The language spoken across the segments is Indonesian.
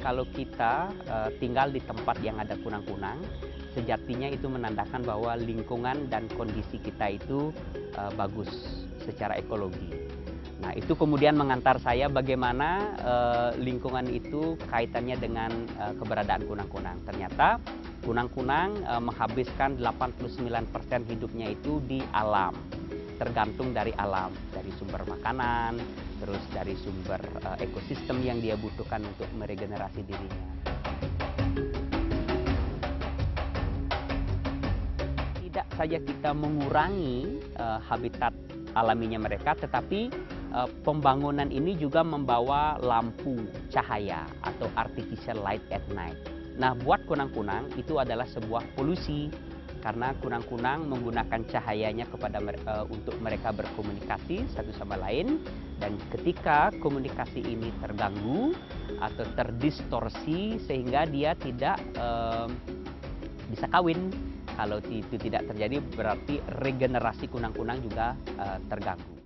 kalau kita tinggal di tempat yang ada kunang-kunang, sejatinya itu menandakan bahwa lingkungan dan kondisi kita itu bagus secara ekologi. Nah, itu kemudian mengantar saya bagaimana lingkungan itu kaitannya dengan keberadaan kunang-kunang. Ternyata kunang-kunang menghabiskan 89% hidupnya itu di alam, tergantung dari alam, dari sumber makanan, terus dari sumber ekosistem yang dia butuhkan untuk meregenerasi dirinya. Tidak saja kita mengurangi habitat alaminya mereka, tetapi pembangunan ini juga membawa lampu cahaya atau artificial light at night. Nah, buat kunang-kunang itu adalah sebuah polusi karena kunang-kunang menggunakan cahayanya untuk mereka berkomunikasi satu sama lain, dan ketika komunikasi ini terganggu atau terdistorsi sehingga dia tidak bisa kawin. Kalau itu tidak terjadi berarti regenerasi kunang-kunang juga terganggu.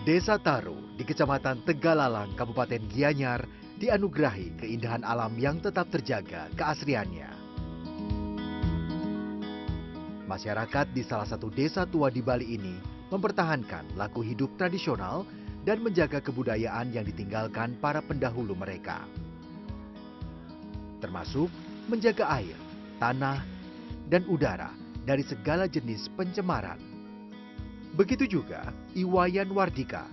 Desa Taro di Kecamatan Tegalalang, Kabupaten Gianyar dianugerahi keindahan alam yang tetap terjaga keasriannya. Masyarakat di salah satu desa tua di Bali ini mempertahankan laku hidup tradisional dan menjaga kebudayaan yang ditinggalkan para pendahulu mereka. Termasuk menjaga air, tanah, dan udara dari segala jenis pencemaran. Begitu juga Iwayan Wardika,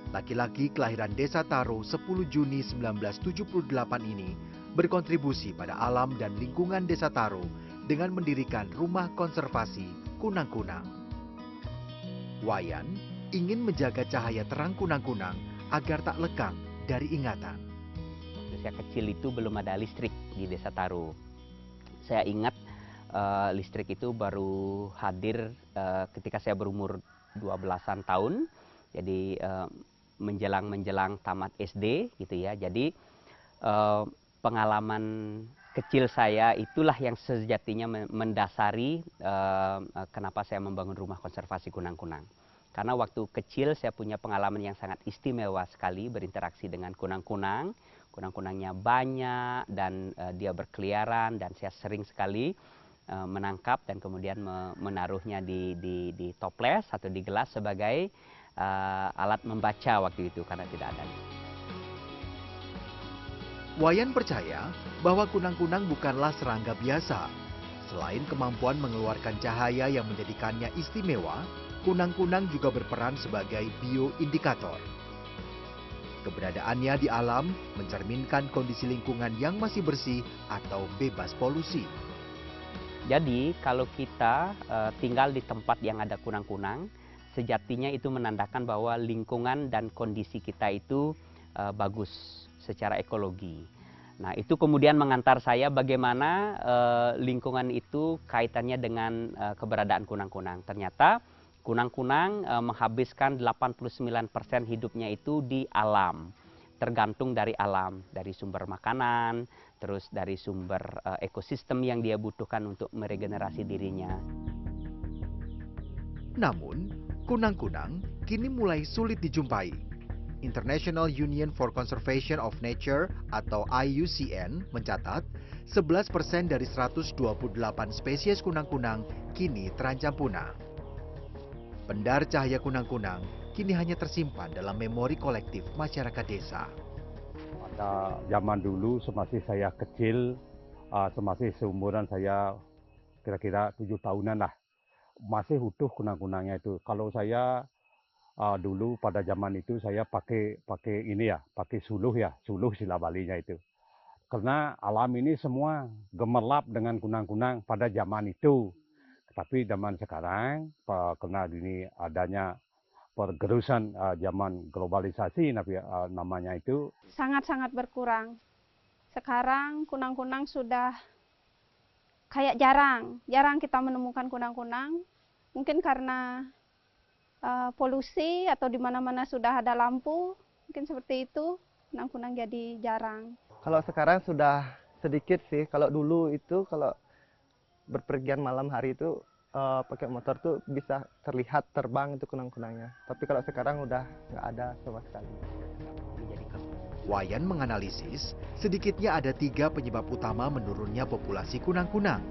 laki-laki kelahiran Desa Taro 10 Juni 1978 ini berkontribusi pada alam dan lingkungan Desa Taro dengan mendirikan rumah konservasi kunang-kunang. Wayan ingin menjaga cahaya terang kunang-kunang agar tak lekang dari ingatan. Saya kecil itu belum ada listrik di Desa Taro. Saya ingat listrik itu baru hadir ketika saya berumur 12-an tahun, jadi menjelang tamat SD gitu ya. Jadi pengalaman kecil saya itulah yang sejatinya mendasari kenapa saya membangun rumah konservasi kunang-kunang. Karena waktu kecil saya punya pengalaman yang sangat istimewa sekali berinteraksi dengan kunang-kunang. Kunang-kunangnya banyak dan dia berkeliaran, dan saya sering sekali menangkap dan kemudian menaruhnya di toples atau di gelas sebagai alat membaca waktu itu karena tidak ada. Wayan percaya bahwa kunang-kunang bukanlah serangga biasa. Selain kemampuan mengeluarkan cahaya yang menjadikannya istimewa, kunang-kunang juga berperan sebagai bioindikator. Keberadaannya di alam mencerminkan kondisi lingkungan yang masih bersih atau bebas polusi. Jadi kalau kita tinggal di tempat yang ada kunang-kunang, sejatinya itu menandakan bahwa lingkungan dan kondisi kita itu bagus secara ekologi. Nah, itu kemudian mengantar saya bagaimana lingkungan itu kaitannya dengan keberadaan kunang-kunang. Ternyata kunang-kunang menghabiskan 89% hidupnya itu di alam, tergantung dari alam, dari sumber makanan, terus dari sumber ekosistem yang dia butuhkan untuk meregenerasi dirinya. Namun, kunang-kunang kini mulai sulit dijumpai. International Union for Conservation of Nature atau IUCN mencatat 11% dari 128 spesies kunang-kunang kini terancam punah. Pendar cahaya kunang-kunang kini hanya tersimpan dalam memori kolektif masyarakat desa. Pada zaman dulu semasih saya kecil, semasih seumuran saya kira-kira 7 tahunan lah, masih utuh kunang-kunangnya itu. Kalau saya dulu pada zaman itu saya pakai ini ya, pakai suluh ya, suluh sila Balinya itu. Karena alam ini semua gemerlap dengan kunang-kunang pada zaman itu. Tapi zaman sekarang karena ini adanya pergerusan zaman globalisasi namanya itu sangat-sangat berkurang. Sekarang kunang-kunang sudah kayak jarang kita menemukan kunang-kunang. Mungkin karena polusi atau di mana-mana sudah ada lampu, mungkin seperti itu, kunang-kunang jadi jarang. Kalau sekarang sudah sedikit sih. Kalau dulu itu kalau berpergian malam hari itu pakai motor tuh bisa terlihat terbang itu kunang-kunangnya. Tapi kalau sekarang udah nggak ada sama sekali. Wayan menganalisis sedikitnya ada 3 penyebab utama menurunnya populasi kunang-kunang.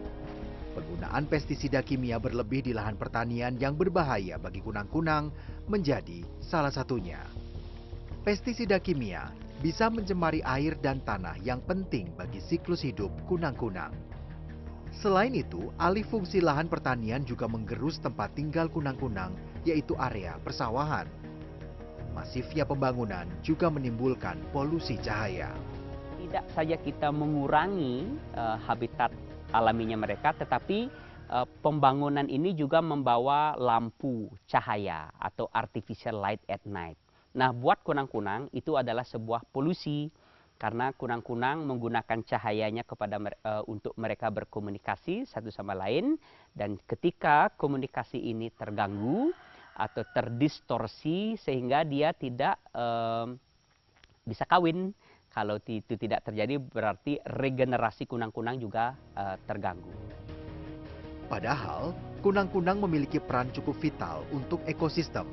Penggunaan pestisida kimia berlebih di lahan pertanian yang berbahaya bagi kunang-kunang menjadi salah satunya. Pestisida kimia bisa mencemari air dan tanah yang penting bagi siklus hidup kunang-kunang. Selain itu, alih fungsi lahan pertanian juga menggerus tempat tinggal kunang-kunang, yaitu area persawahan. Masifnya pembangunan juga menimbulkan polusi cahaya. Tidak saja kita mengurangi habitat alaminya mereka, tetapi pembangunan ini juga membawa lampu cahaya atau artificial light at night. Nah, buat kunang-kunang itu adalah sebuah polusi karena kunang-kunang menggunakan cahayanya untuk mereka berkomunikasi satu sama lain, dan ketika komunikasi ini terganggu atau terdistorsi sehingga dia tidak bisa kawin. Kalau itu tidak terjadi berarti regenerasi kunang-kunang juga terganggu. Padahal, kunang-kunang memiliki peran cukup vital untuk ekosistem.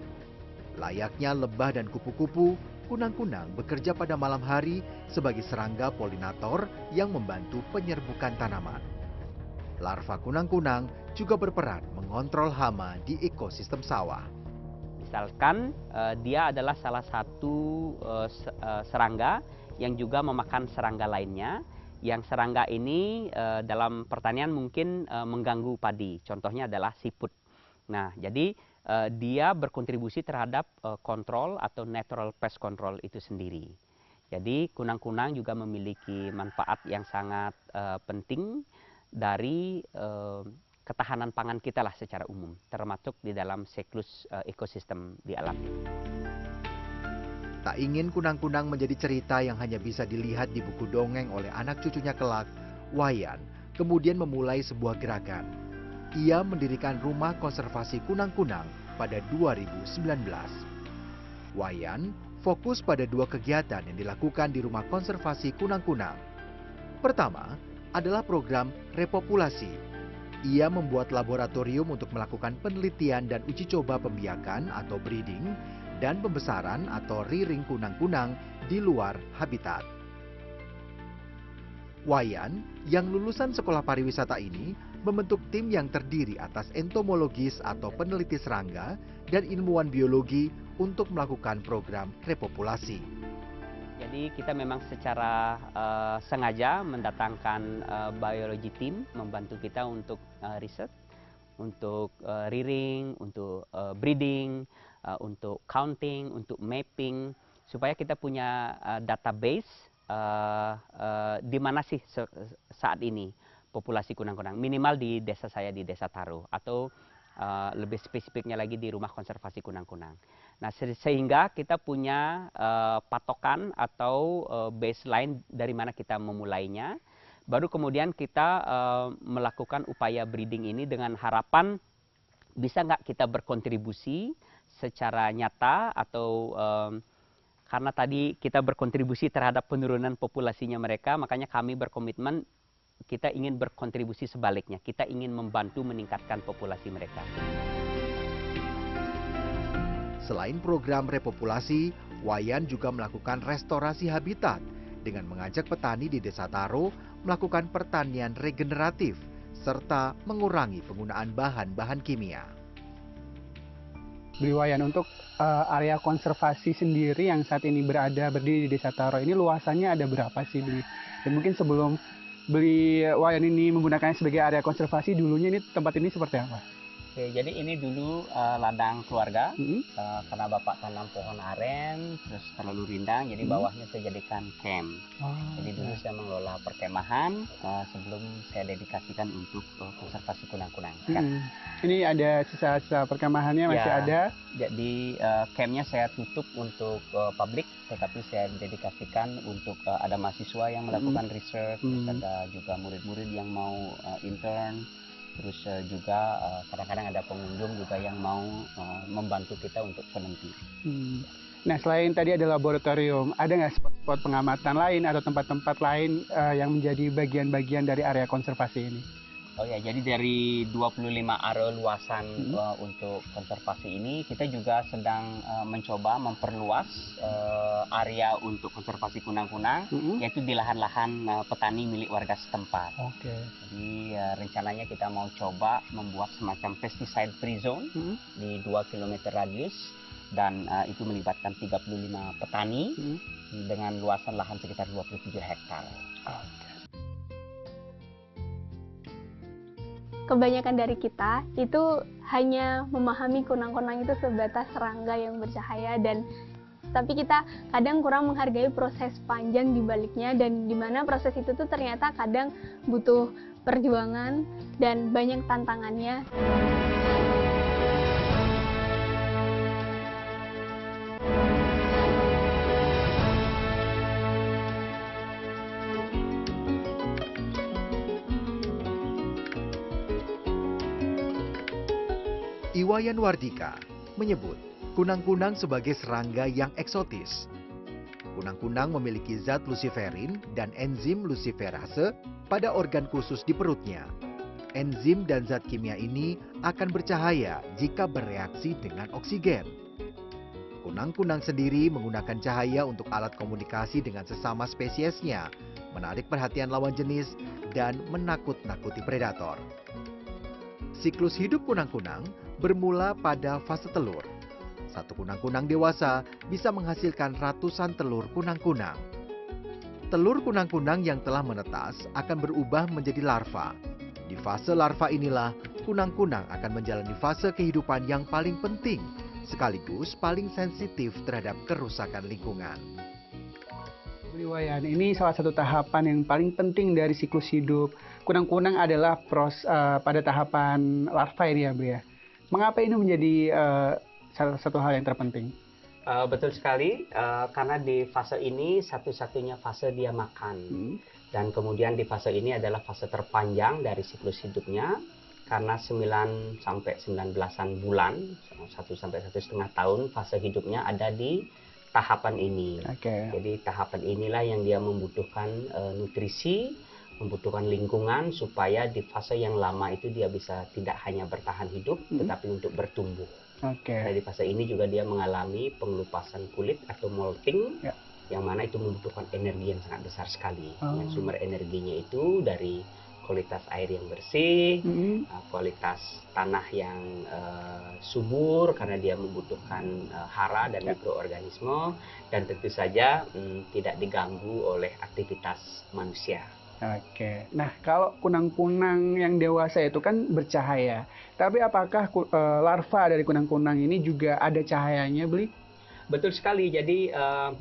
Layaknya lebah dan kupu-kupu, kunang-kunang bekerja pada malam hari sebagai serangga polinator yang membantu penyerbukan tanaman. Larva kunang-kunang juga berperan mengontrol hama di ekosistem sawah. Misalkan dia adalah salah satu serangga yang juga memakan serangga lainnya. Yang serangga ini dalam pertanian mungkin mengganggu padi. Contohnya adalah siput. Nah, jadi dia berkontribusi terhadap kontrol atau natural pest control itu sendiri. Jadi kunang-kunang juga memiliki manfaat yang sangat penting dari ketahanan pangan kita lah secara umum, termasuk di dalam siklus ekosistem di alam. Tak ingin kunang-kunang menjadi cerita yang hanya bisa dilihat di buku dongeng oleh anak cucunya kelak, Wayan kemudian memulai sebuah gerakan. Ia mendirikan rumah konservasi kunang-kunang pada 2019. Wayan fokus pada 2 kegiatan yang dilakukan di rumah konservasi kunang-kunang. Pertama adalah program repopulasi. Ia membuat laboratorium untuk melakukan penelitian dan uji coba pembiakan atau breeding dan pembesaran atau rearing kunang-kunang di luar habitat. Wayan yang lulusan sekolah pariwisata ini membentuk tim yang terdiri atas entomologis atau peneliti serangga dan ilmuwan biologi untuk melakukan program repopulasi. Jadi kita memang secara sengaja mendatangkan biology team membantu kita untuk riset, untuk rearing, untuk breeding, untuk counting, untuk mapping, supaya kita punya database di mana sih saat ini populasi kunang-kunang, minimal di desa saya di Desa Taro, atau lebih spesifiknya lagi di rumah konservasi kunang-kunang. Nah, sehingga kita punya patokan atau baseline dari mana kita memulainya. Baru kemudian kita melakukan upaya breeding ini dengan harapan bisa nggak kita berkontribusi secara nyata atau karena tadi kita berkontribusi terhadap penurunan populasinya mereka, makanya kami berkomitmen kita ingin berkontribusi sebaliknya. Kita ingin membantu meningkatkan populasi mereka. Selain program repopulasi, Wayan juga melakukan restorasi habitat dengan mengajak petani di Desa Taro melakukan pertanian regeneratif serta mengurangi penggunaan bahan-bahan kimia. Beli Wayan, untuk area konservasi sendiri yang saat ini berdiri di Desa Taro ini luasannya ada berapa sih, Beli? Dan mungkin sebelum Beli Wayan ini menggunakannya sebagai area konservasi, dulunya ini tempat ini seperti apa? Oke, jadi ini dulu ladang keluarga. Mm-mm. Karena Bapak tanam pohon aren, terus terlalu rindang, jadi Hmm. bawahnya saya jadikan camp. Oh, Jadi dulu saya mengelola perkemahan sebelum saya dedikasikan untuk konservasi kunang-kunang. Mm-mm. Ini ada sisa-sisa perkemahannya masih Ya. ada. Jadi campnya saya tutup untuk publik, tetapi saya dedikasikan untuk ada mahasiswa yang melakukan research, terus ada juga murid-murid yang mau intern, terus juga kadang-kadang ada pengunjung juga yang mau membantu kita untuk volunteer. Nah, selain tadi ada laboratorium, ada nggak spot-spot pengamatan lain atau tempat-tempat lain yang menjadi bagian-bagian dari area konservasi ini? Oh ya, jadi dari 25 area luasan untuk konservasi ini, kita juga sedang mencoba memperluas area untuk konservasi kunang-kunang, yaitu di lahan-lahan petani milik warga setempat. Oke. Jadi rencananya kita mau coba membuat semacam pesticide free zone di 2 km radius, dan itu melibatkan 35 petani dengan luasan lahan sekitar 27 hektar. Kebanyakan dari kita itu hanya memahami kunang-kunang itu sebatas serangga yang bercahaya, tapi kita kadang kurang menghargai proses panjang di baliknya, dan di mana proses itu tuh ternyata kadang butuh perjuangan dan banyak tantangannya. Iwayan Wardika menyebut kunang-kunang sebagai serangga yang eksotis. Kunang-kunang memiliki zat luciferin dan enzim luciferase pada organ khusus di perutnya. Enzim dan zat kimia ini akan bercahaya jika bereaksi dengan oksigen. Kunang-kunang sendiri menggunakan cahaya untuk alat komunikasi dengan sesama spesiesnya, menarik perhatian lawan jenis, dan menakut-nakuti predator. Siklus hidup kunang-kunang bermula pada fase telur. Satu kunang-kunang dewasa bisa menghasilkan ratusan telur kunang-kunang. Telur kunang-kunang yang telah menetas akan berubah menjadi larva. Di fase larva inilah kunang-kunang akan menjalani fase kehidupan yang paling penting, sekaligus paling sensitif terhadap kerusakan lingkungan. Iwayan, ini salah satu tahapan yang paling penting dari siklus hidup. Kunang-kunang adalah pada tahapan larva ini ya, Bri ya. Mengapa ini menjadi salah satu hal yang terpenting? Betul sekali, karena di fase ini satu-satunya fase dia makan. Dan kemudian di fase ini adalah fase terpanjang dari siklus hidupnya, karena 9 sampai 19-an bulan, 1 sampai 1,5 tahun fase hidupnya ada di tahapan ini. Jadi tahapan inilah yang dia membutuhkan nutrisi, membutuhkan lingkungan supaya di fase yang lama itu dia bisa tidak hanya bertahan hidup, tetapi untuk bertumbuh. Nah, di fase ini juga dia mengalami pengelupasan kulit atau molting, yang mana itu membutuhkan energi yang sangat besar sekali. Yang sumber energinya itu dari kualitas air yang bersih, kualitas tanah yang subur karena dia membutuhkan hara dan mikroorganisme, dan tentu saja tidak diganggu oleh aktivitas manusia. Nah kalau kunang-kunang yang dewasa itu kan bercahaya, tapi apakah larva dari kunang-kunang ini juga ada cahayanya, Bli? Betul sekali, jadi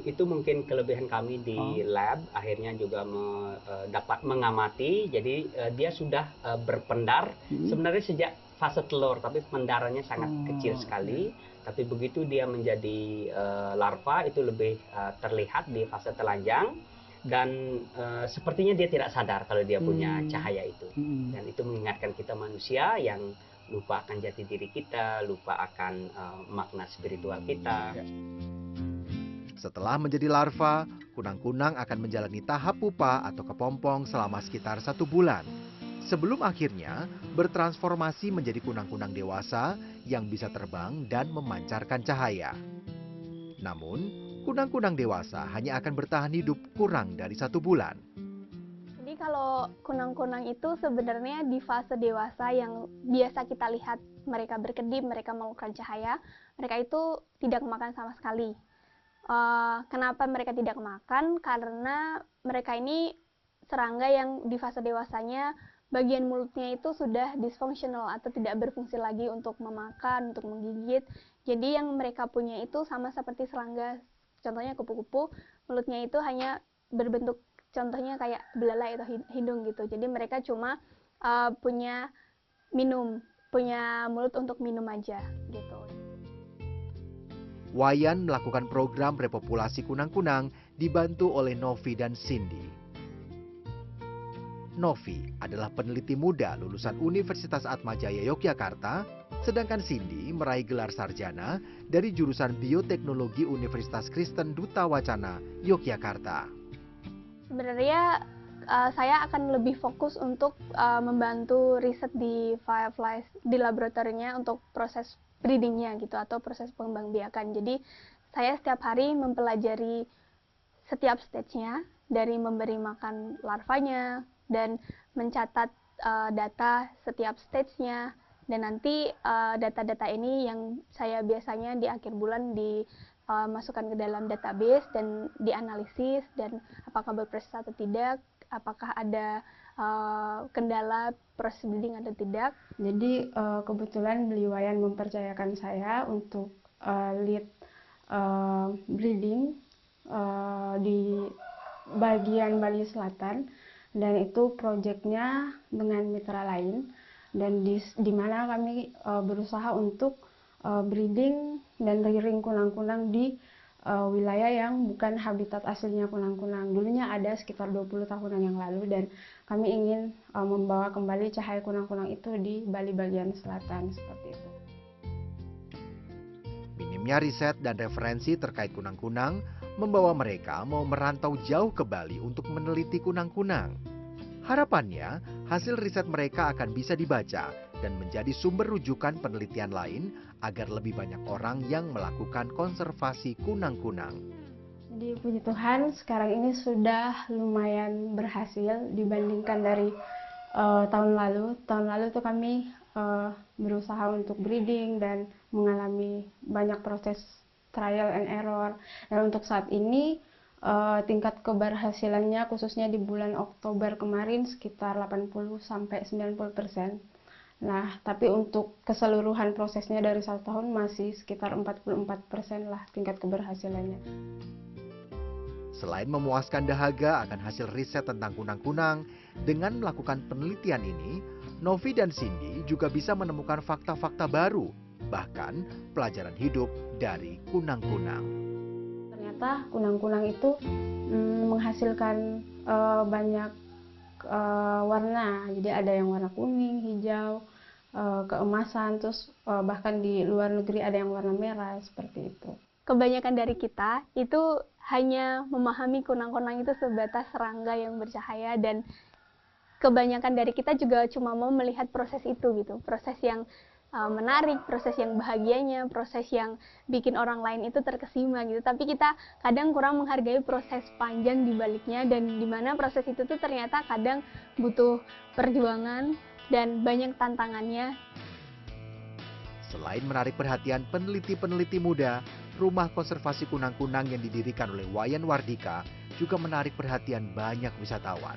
itu mungkin kelebihan kami di lab, akhirnya juga dapat mengamati, jadi dia sudah berpendar, sebenarnya sejak fase telur, tapi pendarannya sangat kecil sekali, tapi begitu dia menjadi larva itu lebih terlihat di fase telanjang, dan sepertinya dia tidak sadar kalau dia punya cahaya itu, dan itu mengingatkan kita manusia yang lupa akan jati diri kita, lupa akan makna spiritual kita. Setelah menjadi larva, kunang-kunang akan menjalani tahap pupa atau kepompong selama sekitar 1 bulan. Sebelum akhirnya bertransformasi menjadi kunang-kunang dewasa yang bisa terbang dan memancarkan cahaya. Namun, kunang-kunang dewasa hanya akan bertahan hidup kurang dari 1 bulan. Jadi kalau kunang-kunang itu sebenarnya di fase dewasa yang biasa kita lihat mereka berkedip, mereka mengeluarkan cahaya, mereka itu tidak makan sama sekali. Kenapa mereka tidak makan? Karena mereka ini serangga yang di fase dewasanya bagian mulutnya itu sudah dysfunctional atau tidak berfungsi lagi untuk memakan, untuk menggigit. Jadi yang mereka punya itu sama seperti serangga, contohnya kupu-kupu, mulutnya itu hanya berbentuk contohnya kayak belalai atau hidung gitu. Jadi mereka cuma punya mulut untuk minum aja gitu. Wayan melakukan program repopulasi kunang-kunang dibantu oleh Novi dan Cindy. Novi adalah peneliti muda lulusan Universitas Atmajaya Yogyakarta, sedangkan Cindy meraih gelar sarjana dari jurusan Bioteknologi Universitas Kristen Duta Wacana Yogyakarta. Sebenarnya saya akan lebih fokus untuk membantu riset di fireflies di laboratoriumnya untuk proses breedingnya gitu atau proses pengembangbiakan. Jadi saya setiap hari mempelajari setiap stage-nya dari memberi makan larvanya dan mencatat data setiap stage-nya, dan nanti data-data ini yang saya biasanya di akhir bulan dimasukkan ke dalam database dan dianalisis dan apakah berprestasi atau tidak, apakah ada kendala proses breeding atau tidak. Jadi kebetulan Beli Wayan mempercayakan saya untuk lead breeding di bagian Bali Selatan, dan itu proyeknya dengan mitra lain, dan di mana kami berusaha untuk breeding dan rearing kunang-kunang di wilayah yang bukan habitat aslinya kunang-kunang. Dulunya ada sekitar 20 tahunan yang lalu, dan kami ingin membawa kembali cahaya kunang-kunang itu di Bali bagian selatan, seperti itu. Minimnya riset dan referensi terkait kunang-kunang membawa mereka mau merantau jauh ke Bali untuk meneliti kunang-kunang. Harapannya, hasil riset mereka akan bisa dibaca dan menjadi sumber rujukan penelitian lain agar lebih banyak orang yang melakukan konservasi kunang-kunang. Jadi puji Tuhan, sekarang ini sudah lumayan berhasil dibandingkan dari tahun lalu. Tahun lalu tuh kami berusaha untuk breeding dan mengalami banyak proses trial and error. Dan untuk saat ini tingkat keberhasilannya khususnya di bulan Oktober kemarin sekitar 80-90%. Nah, tapi untuk keseluruhan prosesnya dari 1 tahun masih sekitar 44% lah tingkat keberhasilannya. Selain memuaskan dahaga akan hasil riset tentang kunang-kunang, dengan melakukan penelitian ini, Novi dan Cindy juga bisa menemukan fakta-fakta baru, bahkan pelajaran hidup dari kunang-kunang. Ternyata kunang-kunang itu menghasilkan banyak warna. Jadi ada yang warna kuning, hijau, keemasan, terus bahkan di luar negeri ada yang warna merah, seperti itu. Kebanyakan dari kita itu hanya memahami kunang-kunang itu sebatas serangga yang bercahaya, dan kebanyakan dari kita juga cuma mau melihat proses itu gitu, proses yang menarik, proses yang bahagianya, proses yang bikin orang lain itu terkesima gitu. Tapi kita kadang kurang menghargai proses panjang di baliknya, dan di mana proses itu tuh ternyata kadang butuh perjuangan dan banyak tantangannya. Selain menarik perhatian peneliti-peneliti muda, rumah konservasi kunang-kunang yang didirikan oleh Wayan Wardika juga menarik perhatian banyak wisatawan.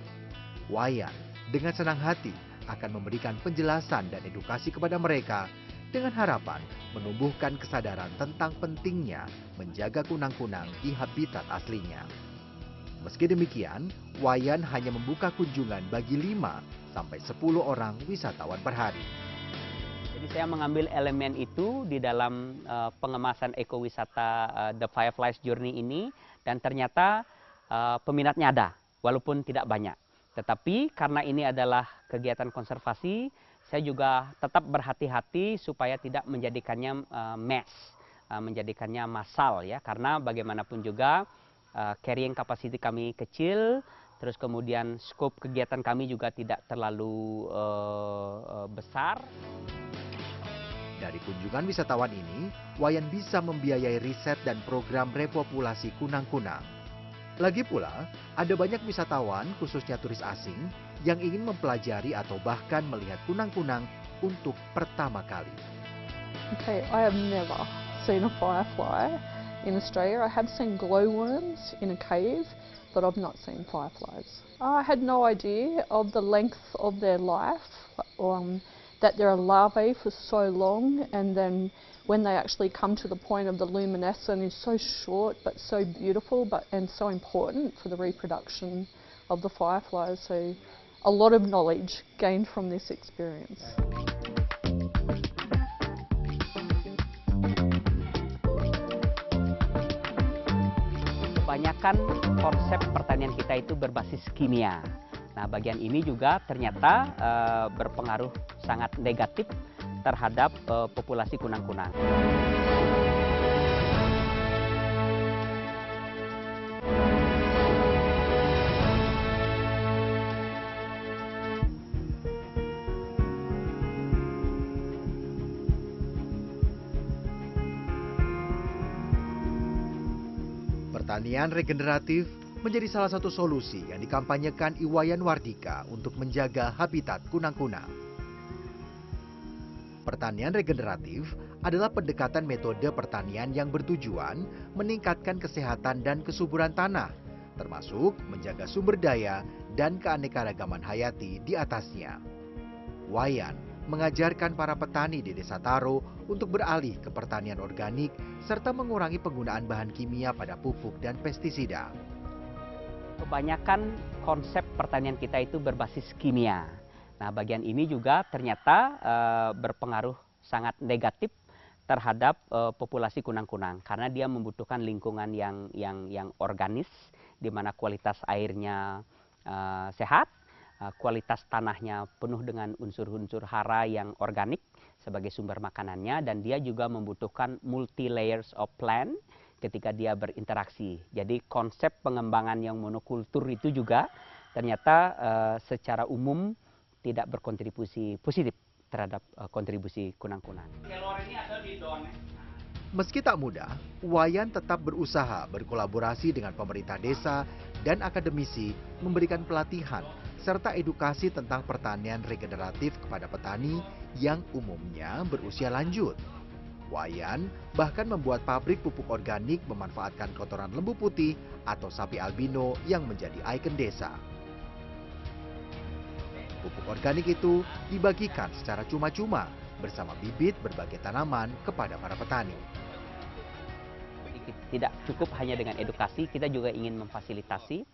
Wayan dengan senang hati akan memberikan penjelasan dan edukasi kepada mereka dengan harapan menumbuhkan kesadaran tentang pentingnya menjaga kunang-kunang di habitat aslinya. Meski demikian, Wayan hanya membuka kunjungan bagi 5-10 orang wisatawan per hari. Jadi saya mengambil elemen itu di dalam pengemasan ekowisata The Fireflies Journey ini, dan ternyata peminatnya ada, walaupun tidak banyak. Tetapi karena ini adalah kegiatan konservasi, saya juga tetap berhati-hati supaya tidak menjadikannya mass, menjadikannya massal ya, karena bagaimanapun juga carrying capacity kami kecil, terus kemudian scope kegiatan kami juga tidak terlalu besar. Dari kunjungan wisatawan ini, Wayan bisa membiayai riset dan program repopulasi kunang-kunang. Lagi pula, ada banyak wisatawan, khususnya turis asing, yang ingin mempelajari atau bahkan melihat kunang-kunang untuk pertama kali. Okay, I have never seen a firefly in Australia. I have seen glowworms in a cave, but I've not seen fireflies. I had no idea of the length of their life, that they're a larvae for so long, and then when they actually come to the point of the luminescence is so short but so beautiful and so important for the reproduction of the fireflies. So a lot of knowledge gained from this experience. Kebanyakan konsep pertanian kita itu berbasis kimia. Nah, bagian ini juga ternyata berpengaruh sangat negatif terhadap populasi kunang-kunang. Pertanian regeneratif menjadi salah satu solusi yang dikampanyekan Iwayan Wardika untuk menjaga habitat kunang-kunang. Pertanian regeneratif adalah pendekatan metode pertanian yang bertujuan meningkatkan kesehatan dan kesuburan tanah, termasuk menjaga sumber daya dan keanekaragaman hayati di atasnya. Wayan mengajarkan para petani di Desa Taro untuk beralih ke pertanian organik serta mengurangi penggunaan bahan kimia pada pupuk dan pestisida. Kebanyakan konsep pertanian kita itu berbasis kimia. Nah, bagian ini juga ternyata berpengaruh sangat negatif terhadap populasi kunang-kunang karena dia membutuhkan lingkungan yang organis, di mana kualitas airnya sehat, kualitas tanahnya penuh dengan unsur-unsur hara yang organik sebagai sumber makanannya, dan dia juga membutuhkan multi layers of plant ketika dia berinteraksi. Jadi konsep pengembangan yang monokultur itu juga ternyata secara umum tidak berkontribusi positif terhadap kontribusi kunang-kunang. Meski tak mudah, Wayan tetap berusaha berkolaborasi dengan pemerintah desa dan akademisi memberikan pelatihan serta edukasi tentang pertanian regeneratif kepada petani yang umumnya berusia lanjut. Wayan bahkan membuat pabrik pupuk organik memanfaatkan kotoran lembu putih atau sapi albino yang menjadi ikon desa. Pupuk organik itu dibagikan secara cuma-cuma bersama bibit berbagai tanaman kepada para petani. Tidak cukup hanya dengan edukasi, kita juga ingin memfasilitasi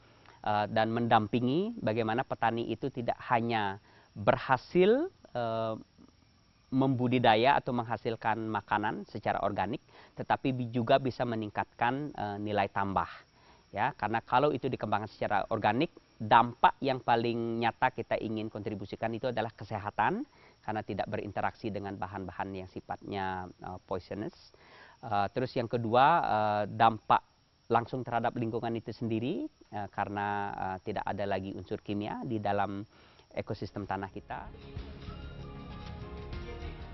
dan mendampingi bagaimana petani itu tidak hanya berhasil membudidaya atau menghasilkan makanan secara organik, tetapi juga bisa meningkatkan nilai tambah. Ya, karena kalau itu dikembangkan secara organik, dampak yang paling nyata kita ingin kontribusikan itu adalah kesehatan, karena tidak berinteraksi dengan bahan-bahan yang sifatnya poisonous. Terus yang kedua, dampak langsung terhadap lingkungan itu sendiri, karena tidak ada lagi unsur kimia di dalam ekosistem tanah kita.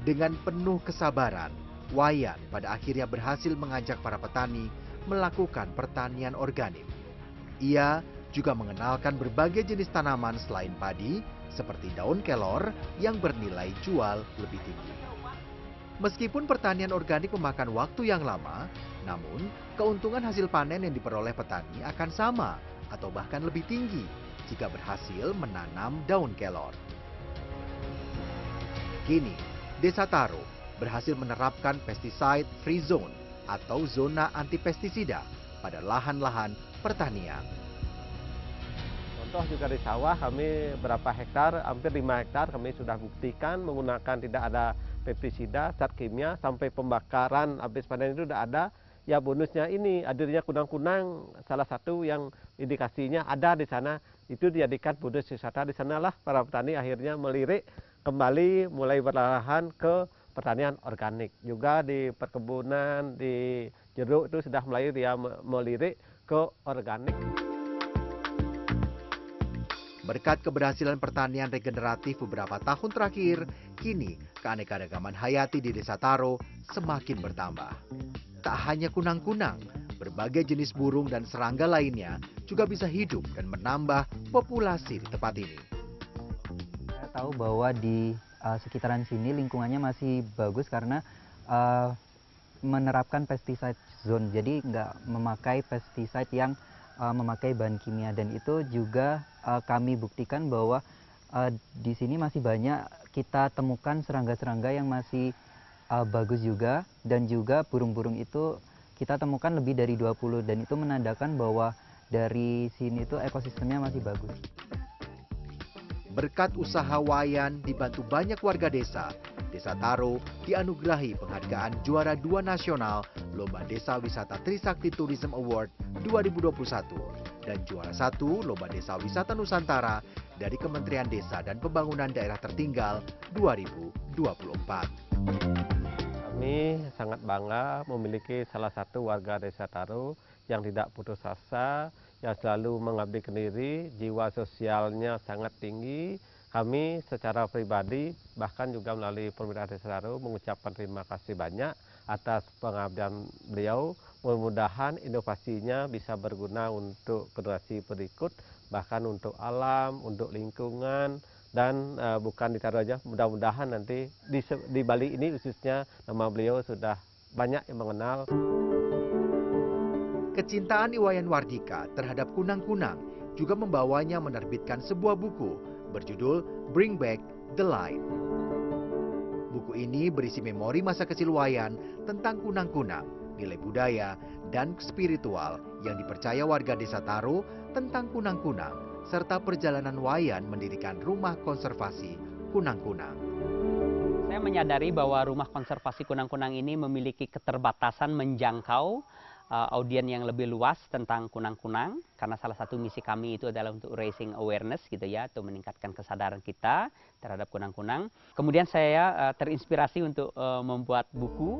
Dengan penuh kesabaran, Wayan pada akhirnya berhasil mengajak para petani melakukan pertanian organik. Ia juga mengenalkan berbagai jenis tanaman selain padi, seperti daun kelor yang bernilai jual lebih tinggi. Meskipun pertanian organik memakan waktu yang lama, namun keuntungan hasil panen yang diperoleh petani akan sama atau bahkan lebih tinggi jika berhasil menanam daun kelor. Kini, Desa Taro berhasil menerapkan pesticide free zone atau zona anti pestisida pada lahan-lahan pertanian. Contoh juga di sawah kami berapa hektar, hampir 5 hektar kami sudah buktikan menggunakan tidak ada pestisida, zat kimia, sampai pembakaran habis panen itu sudah ada. Ya bonusnya ini hadirnya kunang-kunang, salah satu yang indikasinya ada di sana, itu dijadikan bonus wisata. Di sanalah para petani akhirnya melirik kembali mulai berlahan ke pertanian organik. Juga di perkebunan, di jeruk itu sudah mulai dia melirik ke organik. Berkat keberhasilan pertanian regeneratif beberapa tahun terakhir, kini keanekaragaman hayati di Desa Taro semakin bertambah. Tak hanya kunang-kunang, berbagai jenis burung dan serangga lainnya juga bisa hidup dan menambah populasi di tempat ini. Saya tahu bahwa di sekitaran sini lingkungannya masih bagus karena menerapkan pesticide zone, jadi nggak memakai pesticide yang memakai bahan kimia, dan itu juga kami buktikan bahwa di sini masih banyak kita temukan serangga-serangga yang masih bagus juga, dan juga burung-burung itu kita temukan lebih dari 20, dan itu menandakan bahwa dari sini itu ekosistemnya masih bagus. Berkat usaha Wayan dibantu banyak warga desa, Desa Taro dianugerahi penghargaan juara 2 nasional Lomba Desa Wisata Trisakti Tourism Award 2021 dan juara 1 Lomba Desa Wisata Nusantara dari Kementerian Desa dan Pembangunan Daerah Tertinggal 2024. Kami sangat bangga memiliki salah satu warga Desa Taro yang tidak putus asa, yang selalu mengabdikan diri, jiwa sosialnya sangat tinggi. Kami secara pribadi bahkan juga melalui pemerintah Desa Taro mengucapkan terima kasih banyak atas pengabdian beliau. Mudah-mudahan inovasinya bisa berguna untuk generasi berikut, bahkan untuk alam, untuk lingkungan, dan bukan di Taro aja. Mudah-mudahan nanti di Bali ini khususnya nama beliau sudah banyak yang mengenal. Kecintaan Iwayan Wardika terhadap kunang-kunang juga membawanya menerbitkan sebuah buku berjudul Bring Back the Light. Buku ini berisi memori masa kecil Wayan tentang kunang-kunang, nilai budaya, dan spiritual yang dipercaya warga Desa Taro tentang kunang-kunang, serta perjalanan Wayan mendirikan rumah konservasi kunang-kunang. Saya menyadari bahwa rumah konservasi kunang-kunang ini memiliki keterbatasan menjangkau audien yang lebih luas tentang kunang-kunang, karena salah satu misi kami itu adalah untuk raising awareness gitu ya, atau meningkatkan kesadaran kita terhadap kunang-kunang. Kemudian saya terinspirasi untuk membuat buku.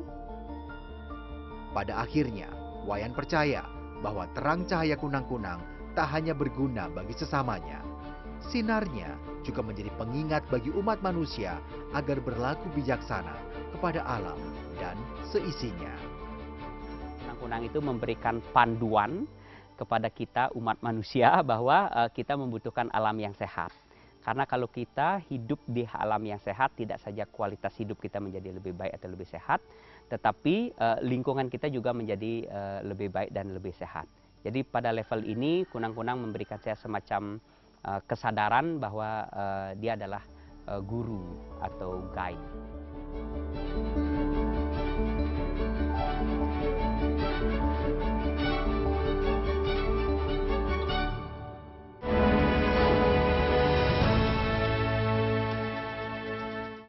Pada akhirnya, Wayan percaya bahwa terang cahaya kunang-kunang tak hanya berguna bagi sesamanya. Sinarnya juga menjadi pengingat bagi umat manusia agar berlaku bijaksana kepada alam dan seisinya. Kunang-kunang itu memberikan panduan kepada kita umat manusia bahwa kita membutuhkan alam yang sehat. Karena kalau kita hidup di alam yang sehat, tidak saja kualitas hidup kita menjadi lebih baik atau lebih sehat, tetapi lingkungan kita juga menjadi lebih baik dan lebih sehat. Jadi pada level ini kunang-kunang memberikan saya semacam kesadaran bahwa dia adalah guru atau guide.